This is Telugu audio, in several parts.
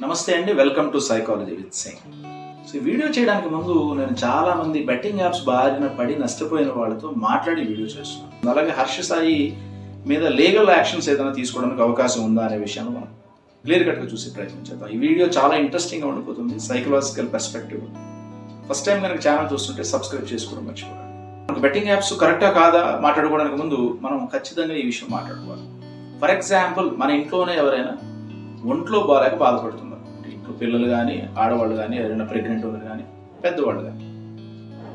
నమస్తే అండి, welcome to psychology with Singh. So ఈ వీడియో చేయడానికి ముందు నేను చాలా మంది బెట్టింగ్ యాప్స్ బారిన పడి నష్టపోయిన వాళ్ళతో మాట్లాడి వీడియో చేస్తున్నాను. అలాగే హర్ష సాయి మీద లీగల్ యాక్షన్స్ ఏదైనా తీసుకోవడానికి అవకాశం ఉందా అనే విషయాన్ని మనం క్లియర్ కట్గా చూసి ప్రయత్నం చేద్దాం. ఈ వీడియో చాలా ఇంట్రెస్టింగ్గా ఉండిపోతుంది, సైకలాజికల్ పర్స్పెక్టివ్. ఫస్ట్ టైం కనుక ఛానల్ చూస్తుంటే సబ్స్క్రైబ్ చేసుకోవడం మర్చిపోకండి. మనకు బెట్టింగ్ యాప్స్ కరెక్టా కాదా మాట్లాడుకోవడానికి ముందు మనం ఖచ్చితంగా ఈ విషయం మాట్లాడుకోవాలి. ఫర్ ఎగ్జాంపుల్, మన ఇంట్లోనే ఎవరైనా ఒంట్లో బాగాలేక బాధపడుతున్నారు, ఇంట్లో పిల్లలు కానీ, ఆడవాళ్ళు కానీ, ఎవరైనా ప్రెగ్నెంట్ వాళ్ళు కానీ, పెద్దవాళ్ళు కానీ,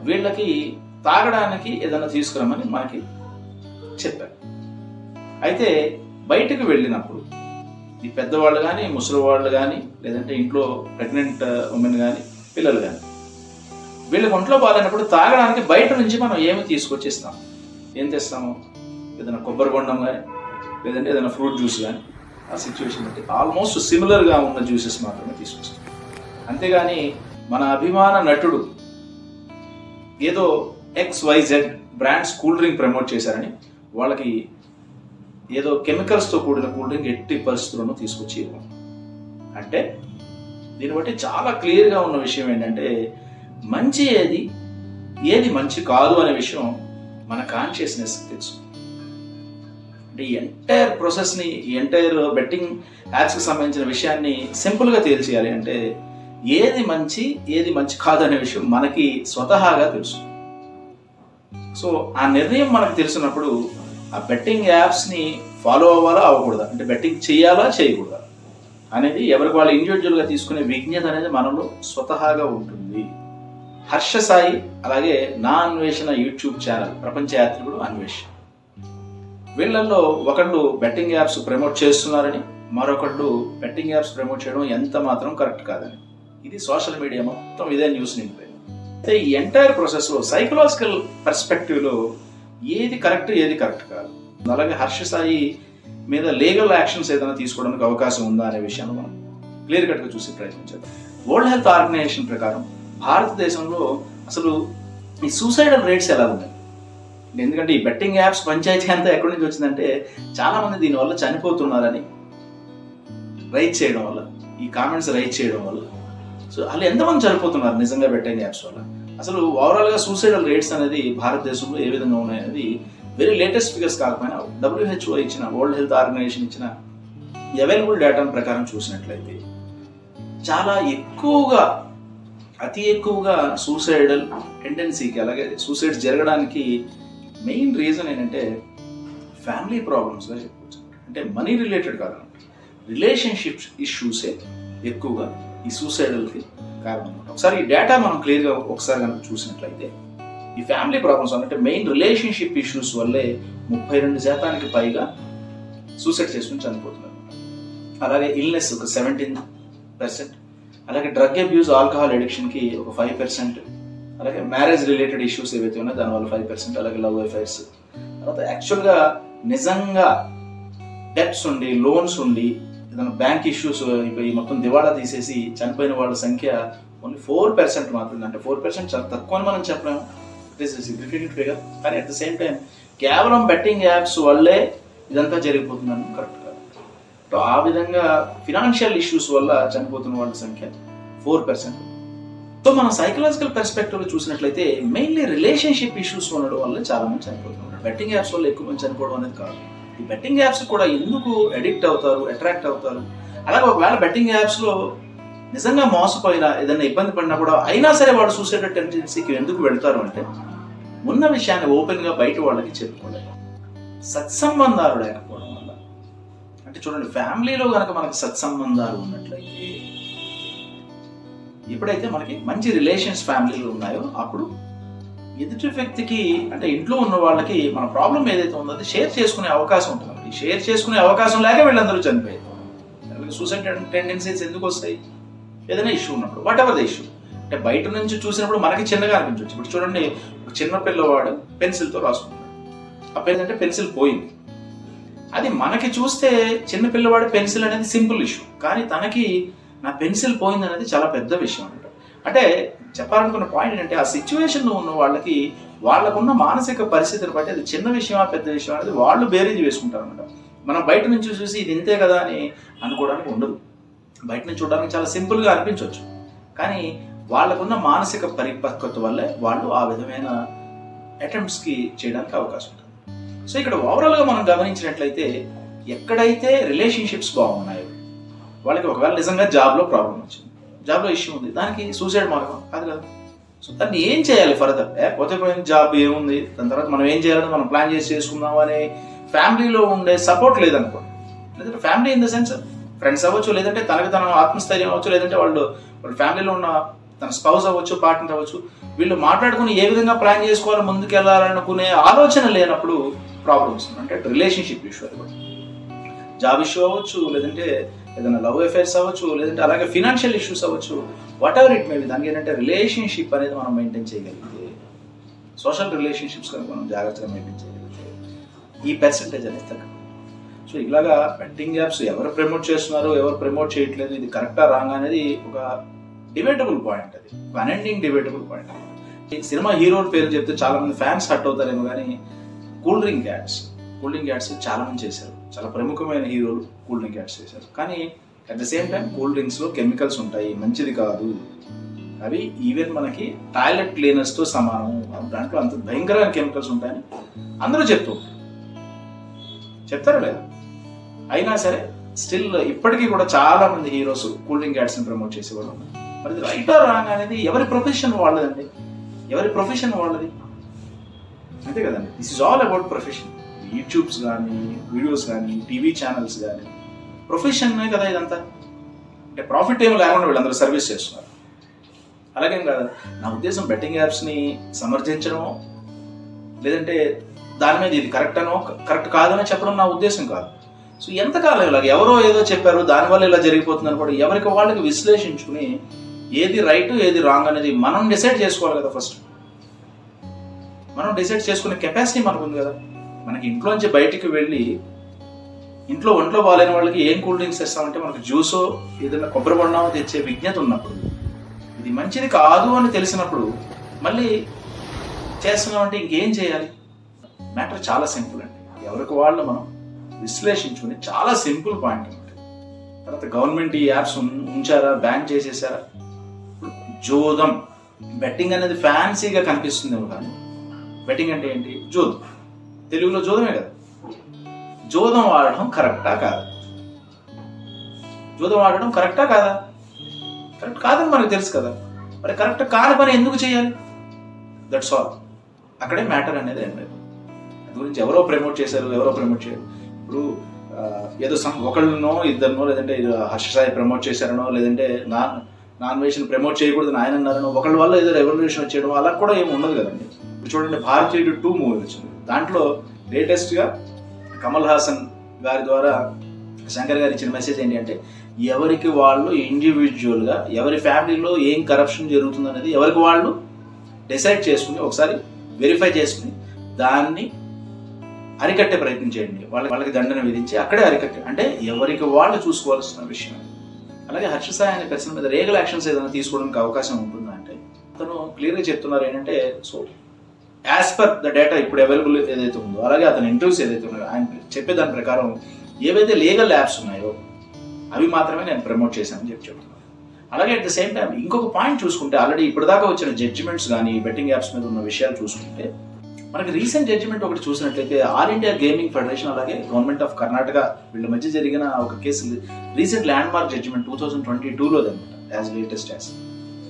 వీళ్ళకి తాగడానికి ఏదైనా తీసుకురమ్మని మనకి చెప్పారు. అయితే బయటకు వెళ్ళినప్పుడు ఈ పెద్దవాళ్ళు కానీ, ముసలి వాళ్ళు కానీ, లేదంటే ఇంట్లో ప్రెగ్నెంట్ ఉమెన్ కానీ, పిల్లలు కానీ, వీళ్ళకి ఒంట్లో బాగాలేనప్పుడు తాగడానికి బయట నుంచి మనం ఏమి తీసుకొచ్చి ఇస్తాం? ఏం తెస్తాము? ఏదైనా కొబ్బరి బొండం కానీ, లేదంటే ఏదైనా ఫ్రూట్ జ్యూస్ కానీ, ఆ సిచ్యువేషన్ బట్టి ఆల్మోస్ట్ సిమిలర్గా ఉన్న జ్యూసెస్ మాత్రమే తీసుకొస్తాం. అంతేగాని మన అభిమాన నటుడు ఏదో XYZ brands cool drink promote చేశారని వాళ్ళకి ఏదో కెమికల్స్తో కూడిన కూల్ డ్రింక్ ఎట్టి పరిస్థితులను తీసుకొచ్చి ఇవ్వం. అంటే దీన్ని బట్టి చాలా క్లియర్గా ఉన్న విషయం ఏంటంటే, మంచి ఏది మంచి కాదు అనే విషయం మన కాన్షియస్నెస్ తెలుసు. అంటే ఈ ఎంటైర్ ప్రాసెస్ని, ఈ ఎంటైర్ బెట్టింగ్ యాప్స్కి సంబంధించిన విషయాన్ని సింపుల్గా తేల్చేయాలి అంటే, ఏది మంచి కాదు అనే విషయం మనకి స్వతహాగా తెలుసు. సో ఆ నిర్ణయం మనకు తెలిసినప్పుడు ఆ బెట్టింగ్ యాప్స్ని ఫాలో అవ్వాలా అవ్వకూడదా, అంటే బెట్టింగ్ చేయాలా చేయకూడదా అనేది ఎవరికి వాళ్ళు ఇండివిజువల్గా తీసుకునే విజ్ఞత అనేది మనలో స్వతహాగా ఉంటుంది. హర్ష సాయి అలాగే నా అన్వేషణ యూట్యూబ్ ఛానల్, ప్రపంచ యాత్రికుడు అన్వేష్, వీళ్ళల్లో ఒకళ్ళు బెట్టింగ్ యాప్స్ ప్రమోట్ చేస్తున్నారని, మరొకళ్ళు బెట్టింగ్ యాప్స్ ప్రమోట్ చేయడం ఎంత మాత్రం కరెక్ట్ కాదని, ఇది సోషల్ మీడియా మొత్తం ఇదే న్యూస్ నిండిపోయింది. అయితే ఈ ఎంటైర్ ప్రాసెస్లో సైకలాజికల్ పర్స్పెక్టివ్లో ఏది కరెక్ట్ కాదు. అలాగే హర్ష సాయి మీద లీగల్ యాక్షన్స్ ఏదైనా తీసుకోవడానికి అవకాశం ఉందా అనే విషయాన్ని మనం క్లియర్ కట్గా చూసి ప్రయత్నం చేద్దాం. వరల్డ్ హెల్త్ ఆర్గనైజేషన్ ప్రకారం భారతదేశంలో అసలు ఈ సూసైడల్ రేట్స్ ఎలా ఉన్నాయి? ఎందుకంటే ఈ బెట్టింగ్ యాప్స్ పంచాయతీ అంతా ఎక్కడి నుంచి వచ్చిందంటే, చాలామంది దీనివల్ల చనిపోతున్నారని రైట్ చేయడం వల్ల, ఈ కామెంట్స్ రైట్ చేయడం వల్ల. సో అలా ఎంతమంది చనిపోతున్నారు నిజంగా బెట్టింగ్ యాప్స్ వల్ల? అసలు ఓవరాల్గా సూసైడల్ రేట్స్ అనేది భారతదేశంలో ఏ విధంగా ఉన్నాయనేది వెరీ లేటెస్ట్ ఫిగర్స్ కాకపోయినా WHO ఇచ్చిన, వరల్డ్ హెల్త్ ఆర్గనైజేషన్ ఇచ్చిన అవైలబుల్ డేటా ప్రకారం చూసినట్లయితే చాలా ఎక్కువగా, అతి ఎక్కువగా సూసైడల్ టెండెన్సీకి, అలాగే సూసైడ్స్ జరగడానికి మెయిన్ రీజన్ ఏంటంటే ఫ్యామిలీ ప్రాబ్లమ్స్గా చెప్పుకోవచ్చు. అంటే మనీ రిలేటెడ్ కాదన్నమాట, రిలేషన్షిప్స్ ఇష్యూసే ఎక్కువగా ఈ సూసైడల్కి కారణం అనమాట. ఒకసారి ఈ డేటా మనం క్లియర్గా ఒకసారి కనుక చూసినట్లయితే, ఈ ఫ్యామిలీ ప్రాబ్లమ్స్ అంటే మెయిన్ రిలేషన్షిప్ ఇష్యూస్ వల్లే 32% పైగా సూసైడ్ చేసుకుని చనిపోతున్నారు. అలాగే ఇల్నెస్ ఒక 17%, అలాగే డ్రగ్ అబ్యూస్, ఆల్కహాల్ అడిక్షన్కి ఒక 5%, అలాగే మ్యారేజ్ రిలేటెడ్ ఇష్యూస్ ఏవైతే ఉన్నాయో దానివల్ల 5%, అలాగే లవ్ అఫైర్స్. తర్వాత యాక్చువల్గా నిజంగా డెబ్ట్స్ ఉండి, లోన్స్ ఉండి, ఏదైనా బ్యాంక్ ఇష్యూస్ అయిపోయి మొత్తం దివాళా తీసేసి చనిపోయిన వాళ్ళ సంఖ్య ఓన్లీ 4% మాత్రమే. అంటే 4% చాలా తక్కువ అని మనం చెప్పలేము, ఇట్ ఈస్ సిగ్నిఫికెంట్ ఫిగర్. కానీ అట్ ద సేమ్ టైం కేవలం బెట్టింగ్ యాప్స్ వల్లే ఇదంతా జరిగిపోతుందని కరెక్ట్ కాదు. ఆ విధంగా ఫినాన్షియల్ ఇష్యూస్ వల్ల చనిపోతున్న వాళ్ళ సంఖ్య 4%. సో మనం సైకలాజికల్ పర్స్పెక్టివ్లో చూసినట్లయితే మెయిన్లీ రిలేషన్షిప్ ఇష్యూస్ ఉండడం వల్ల చాలా మంది చనిపోతున్నారు. బెట్టింగ్ యాప్స్ వల్ల ఎక్కువ మంది చనిపోవడం అనేది కాదు. ఈ బెట్టింగ్ యాప్స్ కూడా ఎందుకు అడిక్ట్ అవుతారు, అట్రాక్ట్ అవుతారు? అలాగే ఒకవేళ బెట్టింగ్ యాప్స్లో నిజంగా మోసపోయినా, ఏదైనా ఇబ్బంది పడినా కూడా అయినా సరే వాళ్ళు సూసైడల్ టెండెన్సీకి ఎందుకు వెళ్తారు అంటే, ఉన్న విషయాన్ని ఓపెన్గా బయట వాళ్ళకి చెప్పుకోలేదు, సత్సంబంధాలు లేకపోవడం వల్ల. అంటే చూడండి, ఫ్యామిలీలో కనుక మనకు సత్సంబంధాలు ఉన్నట్లయితే, ఎప్పుడైతే మనకి మంచి రిలేషన్స్ ఫ్యామిలీలో ఉన్నాయో అప్పుడు ఎదుటి వ్యక్తికి, అంటే ఇంట్లో ఉన్న వాళ్ళకి మన ప్రాబ్లం ఏదైతే ఉందో అది షేర్ చేసుకునే అవకాశం ఉంటుంది. ఈ షేర్ చేసుకునే అవకాశం లేక వీళ్ళందరూ చనిపోయారు. సూసైడ్ టెండెన్సీస్ ఎందుకు వస్తాయి? ఏదైనా ఇష్యూ ఉన్నప్పుడు, వాట్ ఎవర్ ద ఇష్యూ. అంటే బయట నుంచి చూసినప్పుడు మనకి చిన్నగా అనిపించవచ్చు. ఇప్పుడు చూడండి, ఒక చిన్న పిల్లవాడు పెన్సిల్తో రాసుకుంటాడు, అప్పుడు ఏంటంటే పెన్సిల్ పోయింది. అది మనకి చూస్తే చిన్న పిల్లవాడు పెన్సిల్ అనేది సింపుల్ ఇష్యూ, కానీ తనకి నా పెన్సిల్ పోయింది అనేది చాలా పెద్ద విషయం అనమాట. అంటే చెప్పాలనుకున్న పాయింట్ ఏంటంటే, ఆ సిచ్యువేషన్లో ఉన్న వాళ్ళకి వాళ్ళకున్న మానసిక పరిస్థితిని బట్టి అది చిన్న విషయమా పెద్ద విషయం అనేది వాళ్ళు బేరీజ్ వేసుకుంటారు అనమాట. మనం బయట నుంచి చూసి ఇది ఇంతే కదా అని అనుకోవడానికి ఉండదు. బయట నుంచి చూడడానికి చాలా సింపుల్గా అనిపించవచ్చు, కానీ వాళ్ళకున్న మానసిక పరిపక్వత వల్లే వాళ్ళు ఆ విధమైన అటెంప్ట్స్కి చేయడానికి అవకాశం ఉంటుంది. సో ఇక్కడ ఓవరాల్గా మనం గమనించినట్లయితే ఎక్కడైతే రిలేషన్షిప్స్ బాగున్నాయో వాళ్ళకి ఒకవేళ నిజంగా జాబ్లో ప్రాబ్లం వచ్చింది, జాబ్లో ఇష్యూ ఉంది, దానికి సూసైడ్ మార్గం కాదు కదా. సో దాన్ని ఏం చేయాలి ఫర్దర్? పోతే పోయిన జాబ్ ఏముంది, దాని తర్వాత మనం ఏం చేయాలని మనం ప్లాన్ చేసి చేసుకుందాం అనే ఫ్యామిలీలో ఉండే సపోర్ట్ లేదనుకోండి. లేదంటే family in the sense friends అవ్వచ్చు, లేదంటే తనకు తన ఆత్మస్థైర్యం అవ్వచ్చు, లేదంటే వాళ్ళ ఫ్యామిలీలో ఉన్న తన స్పౌస్ అవ్వచ్చు, పార్ట్నర్ అవ్వచ్చు, వీళ్ళు మాట్లాడుకుని ఏ విధంగా ప్లాన్ చేసుకోవాలి, ముందుకు వెళ్ళాలనుకునే ఆలోచన లేనప్పుడు ప్రాబ్లమ్స్. అంటే రిలేషన్షిప్ ఇష్యూ అది కూడా, జాబ్ ఇష్యూ అవ్వచ్చు, లేదంటే ఏదైనా లవ్ అఫైర్స్ అవ్వచ్చు, లేదంటే అలాగే ఫినాన్షియల్ ఇష్యూస్ అవ్వచ్చు, what ever it may be. దానికి ఏంటంటే రిలేషన్షిప్ అనేది మనం మెయింటైన్ చేయగలిగితే, సోషల్ రిలేషన్షిప్స్ కనుక మనం జాగ్రత్తగా మెయింటైన్ చేయగలిగితే ఈ పర్సంటేజ్ అనేది తగ్గదు. సో ఇలాగా బెట్టింగ్ యాప్స్ ఎవరు ప్రమోట్ చేస్తున్నారు, ఎవరు ప్రమోట్ చేయట్లేదు, ఇది కరెక్టా రాంగ్ అనేది ఒక డిబేటబుల్ పాయింట్, అది ఒక అన్ఎండింగ్ డిబేటబుల్ పాయింట్. ఈ సినిమా హీరోల పేరు చెప్తే చాలా మంది ఫ్యాన్స్ హర్ట్ అవుతారేమో, కానీ కూల్ డ్రింక్ యాడ్స్ చాలా మంది చేశారు, చాలా ప్రముఖమైన హీరోలు కూల్ డ్రింక్ యాడ్స్ చేశారు. కానీ at the same time cool డ్రింక్స్లో కెమికల్స్ ఉంటాయి, మంచిది కాదు, అవి ఈవెన్ మనకి టాయిలెట్ క్లీనర్స్తో సమానం, దాంట్లో అంత భయంకరమైన కెమికల్స్ ఉంటాయని అందరూ చెప్తారా లేదా? అయినా సరే స్టిల్ ఇప్పటికీ కూడా చాలా మంది హీరోస్ కూల్ డ్రింక్ యాడ్స్ని ప్రమోట్ చేసేవాళ్ళు. మరి ఇది రైట్ ఆర్ రాంగ్ అనేది ఎవరి ప్రొఫెషన్ వాళ్ళదండి, ఎవరి ప్రొఫెషన్ వాళ్ళది, అంతే కదండి. This is all about profession. YouTubes కానీ, వీడియోస్ కానీ, టీవీ ఛానల్స్ కానీ ప్రొఫెషన్నే కదా ఇదంతా. అంటే ప్రాఫిట్ ఏమో లేకుండా వీళ్ళందరూ సర్వీస్ చేస్తున్నారు, అలాగేం కాదు. నా ఉద్దేశం బెట్టింగ్ యాప్స్ని సమర్థించడం, లేదంటే దాని మీద ఇది కరెక్ట్ కాదని చెప్పడం నా ఉద్దేశం కాదు. సో ఎంతకాలం ఇలాగ ఎవరో ఏదో చెప్పారు దానివల్ల ఇలా జరిగిపోతుంది అనుకోండి, ఎవరికి వాళ్ళకి విశ్లేషించుకుని ఏది రైట్ ఏది రాంగ్ అనేది మనం డిసైడ్ చేసుకోవాలి కదా. ఫస్ట్ మనం డిసైడ్ చేసుకునే కెపాసిటీ మనకు ఉంది కదా. మనకి ఇంట్లోంచి బయటికి వెళ్ళి ఒంట్లో బాగాలేని వాళ్ళకి ఏం కూల్ డ్రింక్స్ తెస్తామంటే మనకు జ్యూసో ఏదైనా కొబ్బరి బొండామో తెచ్చే విజ్ఞత ఉన్నప్పుడు, ఇది మంచిది కాదు అని తెలిసినప్పుడు మళ్ళీ చేస్తున్నామంటే ఇంకేం చేయాలి? మ్యాటర్ చాలా సింపుల్ అండి. ఎవరికి వాళ్ళు మనం విశ్లేషించుకుని చాలా సింపుల్ పాయింట్ అనమాట. తర్వాత గవర్నమెంట్ ఈ యాప్స్ ఉంచారా, బ్యాన్ చేసేసారా? జోదం, బెట్టింగ్ అనేది ఫ్యాన్సీగా కనిపిస్తుందేమో, కానీ బెట్టింగ్ అంటే ఏంటి? జోదం, తెలుగులో జోదమే కదా. జోదం ఆడడం కరెక్టా కాదా? జోదం ఆడడం కరెక్టా కాదా? కరెక్ట్ కాదని మనకు తెలుసు కదా. మరి కరెక్ట్ కాని పని ఎందుకు చేయాలి? That's all. అక్కడే మ్యాటర్ అనేది ఏం లేదు. అది గురించి ఎవరో ప్రమోట్ చేశారు, ఎవరో ప్రమోట్ చేయరు. ఇప్పుడు ఏదో ఒకళ్ళనో ఇద్దరినో, లేదంటే హర్ష సాయి ప్రమోట్ చేశారనో, లేదంటే నాన్ వెజ్ని ప్రమోట్ చేయకూడదని ఆయన అన్నారనో, ఒకళ్ళ వల్ల ఏదో రెవల్యూషన్ వచ్చేయడం అలా కూడా ఏమి ఉండదు కదండి. ఇప్పుడు చూడండి, భారతీయుడు 2 మూవీ వచ్చింది. దాంట్లో లేటెస్ట్గా కమల్ హాసన్ గారి ద్వారా శంకర్ గారు ఇచ్చిన మెసేజ్ ఏంటి అంటే, ఎవరికి వాళ్ళు ఇండివిజువల్గా ఎవరి ఫ్యామిలీలో ఏం కరప్షన్ జరుగుతుంది అనేది ఎవరికి వాళ్ళు డిసైడ్ చేసుకుని ఒకసారి వెరిఫై చేసుకుని దాన్ని అరికట్టే ప్రయత్నం చేయండి. వాళ్ళకి దండన విధించి అక్కడే అరికట్టే, అంటే ఎవరికి వాళ్ళు చూసుకోవాల్సిన విషయం. అలాగే హర్ష సాయి అనే పర్సన్ మీద లీగల్ యాక్షన్స్ ఏదైనా తీసుకోవడానికి అవకాశం ఉంటుందా అంటే, అతను క్లియర్గా చెప్తున్నారు ఏంటంటే, so as per the data ఇప్పుడు అవైలబుల్ ఏదైతే ఉందో, అలాగే అతని ఇంటర్వ్యూస్ ఏదైతే ఉన్నాయో, ఆయన చెప్పే దాని ప్రకారం ఏవైతే లీగల్ యాప్స్ ఉన్నాయో అవి మాత్రమే నేను ప్రమోట్ చేశానని చెప్తున్నాను. అలాగే అట్ ద సేమ్ టైం ఇంకొక పాయింట్ చూసుకుంటే, ఆల్రెడీ ఇప్పటిదాకా వచ్చిన జడ్జిమెంట్స్ కానీ బెట్టింగ్ యాప్స్ మీద ఉన్న విషయాలు చూసుకుంటే, మనకి రీసెంట్ జడ్జిమెంట్ ఒకటి చూసినట్లయితే ఆల్ ఇండియా గేమింగ్ ఫెడరేషన్ అలాగే గవర్నమెంట్ ఆఫ్ కర్ణాటక వీళ్ళ మధ్య జరిగిన ఒక case recent landmark judgement 2022లో అనమాట, యాజ్ లేటెస్ట్ యాజ్.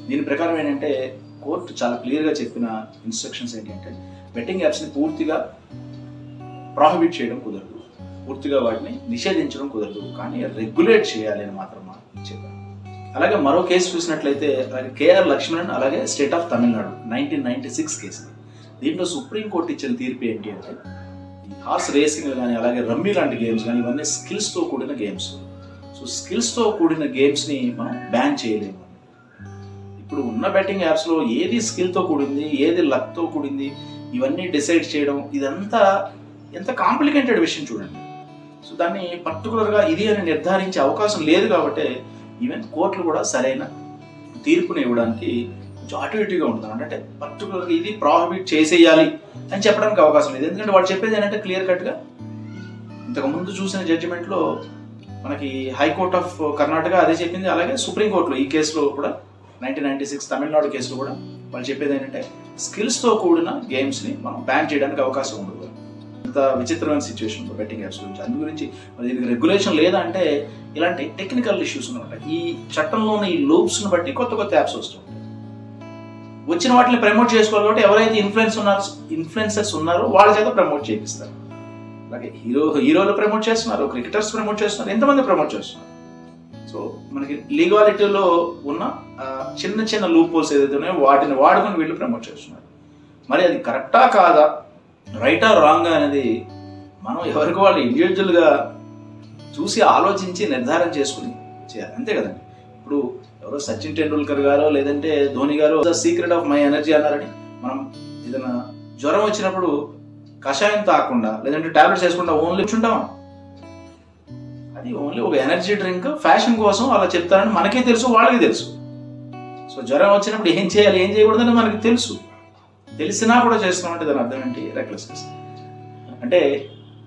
దీని ప్రకారం ఏంటంటే, కోర్టు చాలా క్లియర్గా చెప్పిన ఇన్స్ట్రక్షన్స్ ఏంటంటే, బెట్టింగ్ యాప్స్ని పూర్తిగా ప్రాహిబిట్ చేయడం కుదరదు, పూర్తిగా వాటిని నిషేధించడం కుదరదు, కానీ రెగ్యులేట్ చేయాలి అని మాత్రం చెప్పారు. అలాగే మరో కేసు చూసినట్లయితే కేఆర్ లక్ష్మణన్ అలాగే స్టేట్ ఆఫ్ తమిళనాడు 1996 కేసు. దీంట్లో సుప్రీంకోర్టు ఇచ్చిన తీర్పు ఏంటి అంటే, ఈ హార్స్ రేసింగ్ కానీ అలాగే రమ్మీ లాంటి గేమ్స్ కానీ ఇవన్నీ స్కిల్స్తో కూడిన గేమ్స్. సో స్కిల్స్తో కూడిన గేమ్స్ని మనం బ్యాన్ చేయలేము. ఇప్పుడు ఉన్న బెట్టింగ్ యాప్స్లో ఏది స్కిల్తో కూడింది, ఏది లక్తో కూడింది, ఇవన్నీ డిసైడ్ చేయడం, ఇదంతా ఎంత కాంప్లికేటెడ్ విషయం చూడండి. సో దాన్ని పర్టికులర్గా ఇది అని నిర్ధారించే అవకాశం లేదు కాబట్టి ఈవెన్ కోర్టులు కూడా సరైన తీర్పుని ఇవ్వడానికి కొంచెం అటు ఇటుగా ఉంటుంది. అంటే పర్టికులర్గా ఇది ప్రాహిబిట్ చేసేయాలి అని చెప్పడానికి అవకాశం లేదు. ఎందుకంటే వాళ్ళు చెప్పేది ఏంటంటే, క్లియర్ కట్గా ఇంతకుముందు చూసిన జడ్జిమెంట్లో మనకి హైకోర్ట్ ఆఫ్ కర్ణాటక అదే చెప్పింది, అలాగే సుప్రీంకోర్టులో ఈ కేసులో కూడా 1996 తమిళనాడు కేసులో కూడా వాళ్ళు చెప్పేది ఏంటంటే స్కిల్స్తో కూడిన గేమ్స్ని మనం బ్యాన్ చేయడానికి అవకాశం ఉండదు. అంత విచిత్రమైన సిచ్యువేషన్ బెట్టింగ్ యాప్స్ గురించి. అందు గురించి మరి దీనికి రెగ్యులేషన్ లేదా అంటే ఇలాంటి టెక్నికల్ ఇష్యూస్ ఉన్నాయి. ఈ చట్టంలోని ఈ లూప్స్ని బట్టి కొత్త కొత్త యాప్స్ వస్తుంటాయి. వచ్చిన వాటిని ప్రమోట్ చేసుకోవాలి కాబట్టి ఎవరైతే ఇన్ఫ్లుయెన్సర్స్ ఉన్నారో వాళ్ళ చేత ప్రమోట్ చేపిస్తారు. అలాగే హీరోలు ప్రమోట్ చేస్తున్నారు, క్రికెటర్స్ ప్రమోట్ చేస్తున్నారు, ఎంతమంది ప్రమోట్ చేస్తున్నారు. సో మనకి లీగాలిటీలో ఉన్న చిన్న చిన్న లూప్ హోల్స్ ఏదైతే ఉన్నాయో వాటిని వాడుకొని వీళ్ళు ప్రమోట్ చేస్తున్నారు. మరి అది కరెక్టా కాదా, రైటా రాంగా అనేది మనం ఎవరికి వాళ్ళు ఇండివిజువల్గా చూసి ఆలోచించి నిర్ధారణ చేసుకుని చేయాలి, అంతే కదండి. ఇప్పుడు ఎవరో సచిన్ టెండూల్కర్ గారో లేదంటే ధోని గారో the secret of my energy అన్నారని మనం ఏదైనా జ్వరం వచ్చినప్పుడు కషాయం తాగకుండా లేదంటే టాబ్లెట్స్ వేసుకుంటా ఓన్లీ కూర్చుంటాం. అది ఓన్లీ ఒక ఎనర్జీ డ్రింక్, ఫ్యాషన్ కోసం అలా చెప్తారని మనకే తెలుసు, వాళ్ళకి తెలుసు. సో జ్వరం వచ్చినప్పుడు ఏం చేయాలి ఏం చేయకూడదని మనకి తెలుసు, తెలిసినా కూడా చేస్తున్నామంటే దాని అర్థం ఏంటి? రెక్లెస్నెస్. అంటే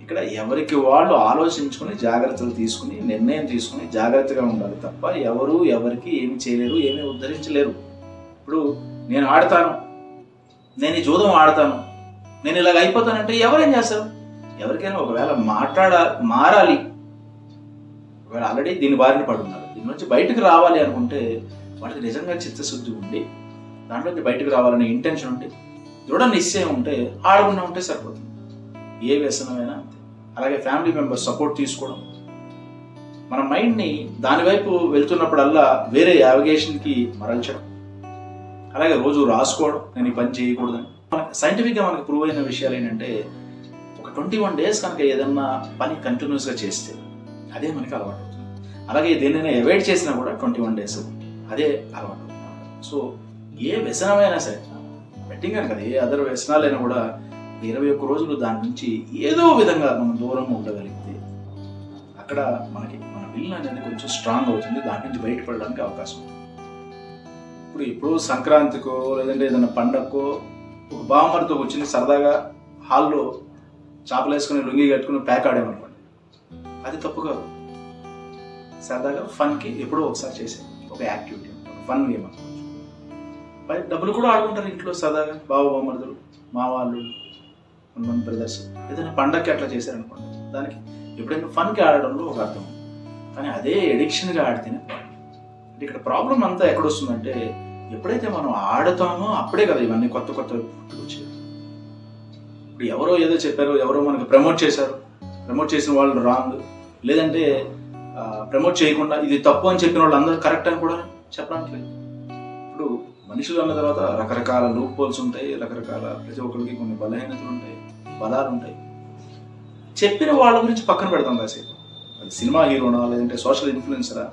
ఇక్కడ ఎవరికి వాళ్ళు ఆలోచించుకుని జాగ్రత్తలు తీసుకుని నిర్ణయం తీసుకుని జాగ్రత్తగా ఉండాలి తప్ప ఎవరు ఎవరికి ఏమి చేయలేరు, ఏమీ ఉద్ధరించలేరు. ఇప్పుడు నేను ఆడతాను, నేను ఈ జూదం ఆడతాను, నేను ఇలాగ అయిపోతానంటే ఎవరేం చేస్తారు? ఎవరికైనా ఒకవేళ మారాలి, ఒకవేళ ఆల్రెడీ దీని బారిన పడున్నారు, దీని నుంచి బయటకు రావాలి అనుకుంటే వాళ్ళకి నిజంగా చిత్తశుద్ధి ఉండి దాంట్లో నుంచి బయటకు రావాలనే ఇంటెన్షన్ ఉండి దృఢ నిశ్చయం ఉంటే ఆడకుండా ఉంటే సరిపోతుంది. ఏ వ్యసనమైనా అంతే. అలాగే ఫ్యామిలీ మెంబర్స్ సపోర్ట్ తీసుకోవడం, మన మైండ్ని దానివైపు వెళ్తున్నప్పుడల్లా వేరే యావిగేషన్కి మరల్చడం, అలాగే రోజు రాసుకోవడం నేను ఈ పని చేయకూడదని. మనకి సైంటిఫిక్గా మనకు ప్రూవ్ అయిన విషయాలు ఏంటంటే ఒక 21 days కనుక ఏదన్నా పని కంటిన్యూస్గా చేస్తే అదే మనకి అలవాటు అవుతుంది. అలాగే దేన్నైనా అవాయిడ్ చేసినా కూడా 21 days అదే అలవాటు అవుతుంది. సో ఏ వ్యసనమైనా సరే, బెట్టింగ్ అని కదా, ఏ అదర్ వ్యసనాలైనా కూడా 21 రోజులు దాని నుంచి ఏదో విధంగా మనం దూరం ఉండగలిగితే అక్కడ మనకి మన విల్ అనేది కొంచెం స్ట్రాంగ్ అవుతుంది, దాని నుంచి బయటపడడానికి అవకాశం ఉంది. ఇప్పుడు సంక్రాంతికో లేదంటే ఏదైనా పండగకో ఒక బామ్మరితో కూర్చుని సరదాగా హాల్లో చేపలు వేసుకుని లుంగి కట్టుకుని ప్యాక్ ఆడామనుకోండి, అది తప్పు కాదు. సరదాగా ఫన్కి ఎప్పుడో ఒకసారి చేసే ఒక యాక్టివిటీ, ఒక ఫన్ గేమ్ అనుకోవచ్చు. డబ్బులు కూడా ఆడుకుంటారు ఇంట్లో సరదాగా, బావ బామ్మరుదులు, మా వాళ్ళు, కొంతమంది బ్రదర్స్. ఏదైనా పండగకి అట్లా చేశారనుకోండి, దానికి ఎప్పుడైనా ఫన్కి ఆడడంలో ఒక అర్థం. కానీ అదే ఎడిక్షన్గా ఆడితేనే ప్రాబ్లం. అంటే ఇక్కడ ప్రాబ్లం అంతా ఎక్కడొస్తుందంటే ఎప్పుడైతే మనం ఆడుతామో అప్పుడే కదా ఇవన్నీ కొత్త కొత్త వచ్చాయి. ఇప్పుడు ఎవరో ఏదో చెప్పారు, ఎవరో మనకి ప్రమోట్ చేశారు, ప్రమోట్ చేసిన వాళ్ళు రాంగ్, లేదంటే ప్రమోట్ చేయకుండా ఇది తప్పు అని చెప్పిన వాళ్ళు అందరూ కరెక్ట్ అని కూడా చెప్పడానికి లేదు. ఇప్పుడు మనుషులు అన్న తర్వాత రకరకాల లూప్ హోల్స్ ఉంటాయి, రకరకాల ప్రతి ఒక్కరికి కొన్ని బలహీనతలు ఉంటాయి, బలాలు ఉంటాయి. చెప్పిన వాళ్ళ గురించి పక్కన పెడతాం కాసేపు. అది సినిమా హీరోనా లేదంటే సోషల్ ఇన్ఫ్లుయెన్సరా,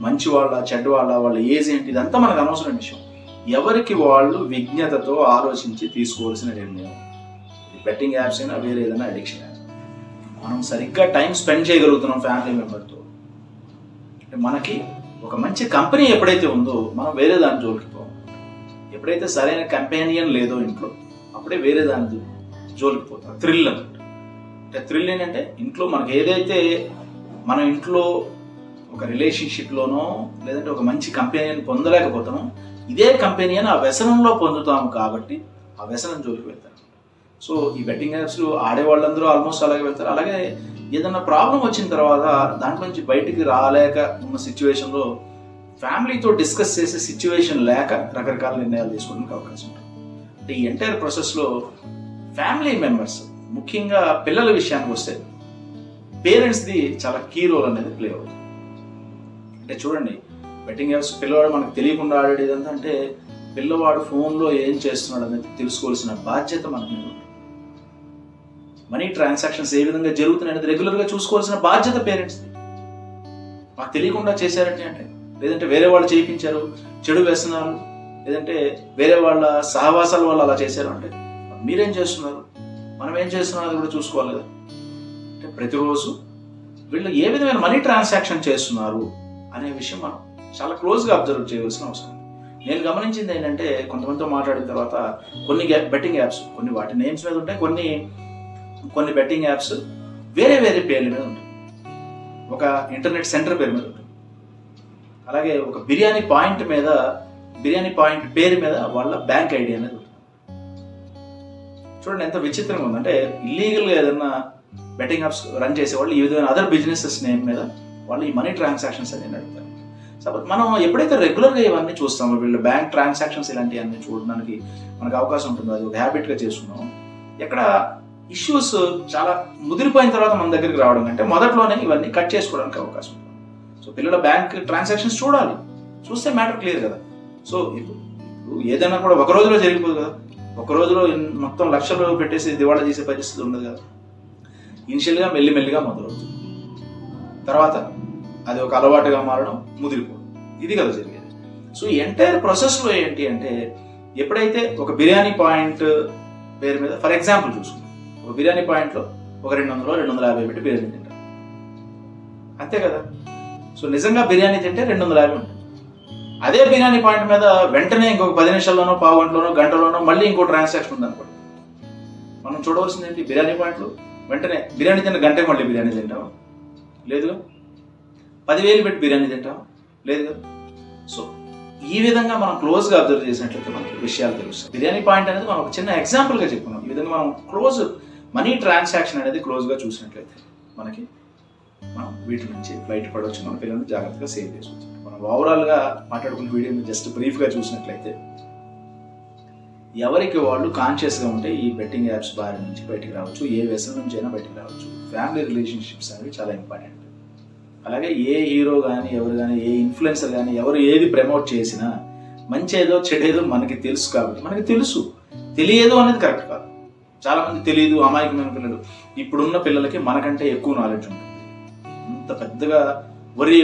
మంచి వాళ్ళ చెడ్డ వాళ్ళ ఏజ్ ఏంటి, ఇదంతా మనకు అనవసరం విషయం. ఎవరికి వాళ్ళు విజ్ఞతతో ఆలోచించి తీసుకోవాల్సిన నిర్ణయం. బెట్టింగ్ యాప్స్ అయినా వేరే ఏదైనా అడిక్షన్ అయినా మనం సరిగ్గా టైం స్పెండ్ చేయగలుగుతున్నాం ఫ్యామిలీ మెంబర్తో. మనకి ఒక మంచి కంపెనీ ఎప్పుడైతే ఉందో మనం వేరే దాని జోలికి పోం. ఎప్పుడైతే సరైన కంపానియన్ లేదో ఇంట్లో అప్పుడే వేరే దాని జోలికి పోతాం. థ్రిల్ అంటే థ్రిల్ ఏంటంటే ఇంట్లో మనకి ఏదైతే మన ఇంట్లో ఒక రిలేషన్షిప్లోనో లేదంటే ఒక మంచి కంపెనీని పొందలేకపోతామో ఇదే కంపెనీని ఆ వ్యసనంలో పొందుతాము కాబట్టి ఆ వ్యసనం జోలికి వెళ్తారు. సో ఈ బెట్టింగ్ యాప్స్ ఆడేవాళ్ళందరూ ఆల్మోస్ట్ అలాగే వెళ్తారు. అలాగే ఏదన్నా ప్రాబ్లం వచ్చిన తర్వాత దాంట్లో నుంచి బయటికి రాలేక ఉన్న సిచ్యువేషన్లో ఫ్యామిలీతో డిస్కస్ చేసే సిచ్యువేషన్ లేక రకరకాల నిర్ణయాలు తీసుకోవడానికి అవకాశం ఉంటుంది. అంటే ఈ ఎంటైర్ ప్రాసెస్లో ఫ్యామిలీ మెంబర్స్, ముఖ్యంగా పిల్లల విషయానికి వస్తే పేరెంట్స్ది చాలా కీ రోల్ అనేది ప్లే అవుతుంది. అంటే చూడండి, బెట్టింగ్ యాప్స్ పిల్లవాడు మనకు తెలియకుండా ఆడేది ఏదంతా అంటే పిల్లవాడు ఫోన్లో ఏం చేస్తున్నాడు అనేది తెలుసుకోవాల్సిన బాధ్యత మనకు ఉంది. మనీ ట్రాన్సాక్షన్స్ ఏ విధంగా జరుగుతున్నాయి అనేది రెగ్యులర్గా చూసుకోవాల్సిన బాధ్యత పేరెంట్స్ది. మాకు తెలియకుండా చేశారంటే అంటే లేదంటే వేరే వాళ్ళు చేయించారు, చెడు వ్యసనాలు, లేదంటే వేరే వాళ్ళ సహవాసాల వల్ల అలా చేశారు అంటే మీరేం చేస్తున్నారు, మనం ఏం చేస్తున్నాం అది కూడా చూసుకోవాలి కదా. అంటే ప్రతిరోజు వీళ్ళు ఏ విధమైన మనీ ట్రాన్సాక్షన్ చేస్తున్నారు అనే విషయం మనం చాలా క్లోజ్గా అబ్జర్వ్ చేయవలసిన అవసరం. నేను గమనించింది ఏంటంటే కొంతమందితో మాట్లాడిన తర్వాత కొన్ని బెట్టింగ్ యాప్స్, కొన్ని వాటి నేమ్స్ మీద ఉంటాయి, కొన్ని బెట్టింగ్ యాప్స్ వేరే వేరే పేర్ల మీద ఉంటాయి. ఒక ఇంటర్నెట్ సెంటర్ పేరు మీద ఉంటుంది. అలాగే ఒక బిర్యానీ పాయింట్ పేరు మీద వాళ్ళ బ్యాంక్ ఐడి అనేది ఉంటుంది. చూడండి ఎంత విచిత్రంగా ఉంది. అంటే ఇల్లీగల్గా ఏదన్నా బెట్టింగ్ యాప్స్ రన్ చేసేవాళ్ళు ఈ విధమైన అదర్ బిజినెసెస్ నేమ్ మీద వాళ్ళు ఈ మనీ ట్రాన్సాక్షన్స్ అనేది నడుపుతారు. సపోజ్ మనం ఎప్పుడైతే రెగ్యులర్గా ఇవన్నీ చూస్తామో, వీళ్ళు బ్యాంక్ ట్రాన్సాక్షన్స్ ఇలాంటివన్నీ చూడడానికి మనకు అవకాశం ఉంటుందో, అది ఒక హ్యాబిట్గా చేసుకున్నాం. ఎక్కడ ఇష్యూస్ చాలా ముదిరిపోయిన తర్వాత మన దగ్గరికి రావడం అంటే మొదట్లోనే ఇవన్నీ కట్ చేసుకోవడానికి అవకాశం ఉంటుంది. సో పిల్లల బ్యాంక్ ట్రాన్సాక్షన్స్ చూడాలి, చూస్తే మ్యాటర్ క్లియర్ కదా. సో ఇప్పుడు ఏదైనా కూడా ఒక రోజులో జరిగిపోదు కదా. ఒక రోజులో మొత్తం లక్షలు పెట్టేసి దివాళా చేసే పరిస్థితి ఉండదు కదా. ఇనిషియల్గా మెల్లిమెల్లిగా మొదలవుతుంది, తర్వాత అది ఒక అలవాటుగా మారడం, ముదిరిపోవడం, ఇది కదా జరిగేది. సో ఈ ఎంటైర్ ప్రాసెస్లో ఏంటి అంటే, ఎప్పుడైతే ఒక బిర్యానీ పాయింట్ పేరు మీద ఫర్ ఎగ్జాంపుల్ చూసుకుంటాం, ఒక బిర్యానీ పాయింట్లో ఒక 200-250 పెట్టి బిర్యానీ తింటారు, అంతే కదా. సో నిజంగా బిర్యానీ తింటే 250 ఉంటుంది. అదే బిర్యానీ పాయింట్ మీద వెంటనే ఇంకొక 10 నిమిషాల్లోనో, పావు గంటలోనో, గంటలోనో మళ్ళీ ఇంకో ట్రాన్సాక్షన్ ఉందనుకోండి. మనం చూడవలసింది ఏంటి? బిర్యానీ పాయింట్లో వెంటనే బిర్యానీ తిన్న గంటకి మళ్ళీ బిర్యానీ తింటాం లేదు, 10,000 పెట్టి బిర్యానీ తింటాం లేదు కదా. సో ఈ విధంగా మనం క్లోజ్గా అబ్జర్వ్ చేసినట్లయితే మనకి విషయాలు తెలుస్తాయి. బిర్యానీ పాయింట్ అనేది మనం ఒక చిన్న ఎగ్జాంపుల్గా చెప్పుకున్నాం. ఈ విధంగా మనం మనీ ట్రాన్సాక్షన్ అనేది క్లోజ్గా చూసినట్లయితే మనం వీటి నుంచి బయటపడవచ్చు, మన పిల్లల్ని జాగ్రత్తగా సేవ్ చేసుకోవచ్చు. మనం ఓవరాల్గా మాట్లాడుకున్న వీడియోని జస్ట్ బ్రీఫ్గా చూసినట్లయితే, ఎవరికి వాళ్ళు కాన్షియస్గా ఉంటే ఈ బెట్టింగ్ యాప్స్ బారి నుంచి బయటికి రావచ్చు, ఏ వ్యసనం నుంచి అయినా బయటికి రావచ్చు. ఫ్యామిలీ రిలేషన్షిప్స్ అనేవి చాలా ఇంపార్టెంట్. అలాగే ఏ హీరో కానీ, ఎవరు కానీ, ఏ ఇన్ఫ్లుయెన్సర్ కానీ, ఎవరు ఏది ప్రమోట్ చేసినా మంచేదో చెడేదో మనకి తెలుసు కాబట్టి, మనకి తెలుసు, తెలియదు అనేది కరెక్ట్ కాదు. చాలామంది తెలియదు, అమాయకమైన పిల్లలు. ఇప్పుడున్న పిల్లలకి మనకంటే ఎక్కువ నాలెడ్జ్ ఉంటుంది. అంత పెద్దగా వరి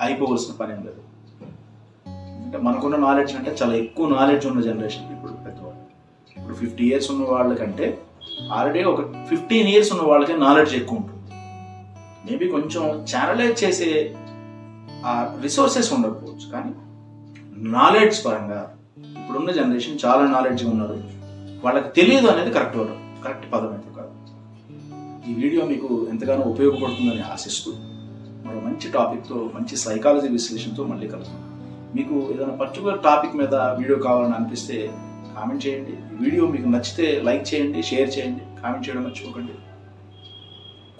అయిపోవలసిన పని ఏం లేదు. అంటే మనకున్న నాలెడ్జ్ అంటే చాలా ఎక్కువ నాలెడ్జ్ ఉన్న జనరేషన్ ఇప్పుడు పెద్దవాళ్ళు. ఇప్పుడు 50 years ఉన్న వాళ్ళకంటే ఆల్రెడీ ఒక 15 years ఉన్న వాళ్ళకి నాలెడ్జ్ ఎక్కువ ఉంటుంది. మేబీ కొంచెం ఛానలైజ్ చేసే రిసోర్సెస్ ఉండకపోవచ్చు, కానీ నాలెడ్జ్ పరంగా ఇప్పుడున్న జనరేషన్ చాలా నాలెడ్జ్గా ఉన్నారు. వాళ్ళకి తెలియదు అనేది కరెక్ట్ పదం అయితే కాదు. ఈ వీడియో మీకు ఎంతగానో ఉపయోగపడుతుందని ఆశిస్తూ మరో మంచి టాపిక్తో, మంచి సైకాలజీ విశ్లేషణతో మళ్ళీ కలుగుతాం. మీకు ఏదైనా పర్టికులర్ టాపిక్ మీద వీడియో కావాలని అనిపిస్తే కామెంట్ చేయండి. ఈ వీడియో మీకు నచ్చితే లైక్ చేయండి, షేర్ చేయండి, కామెంట్ చేయడం మర్చిపోకండి.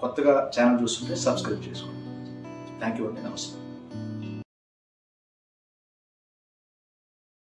కొత్తగా ఛానల్ చూస్తుంటే సబ్స్క్రైబ్ చేసుకోండి. థ్యాంక్ యూ అండి, నమస్తే.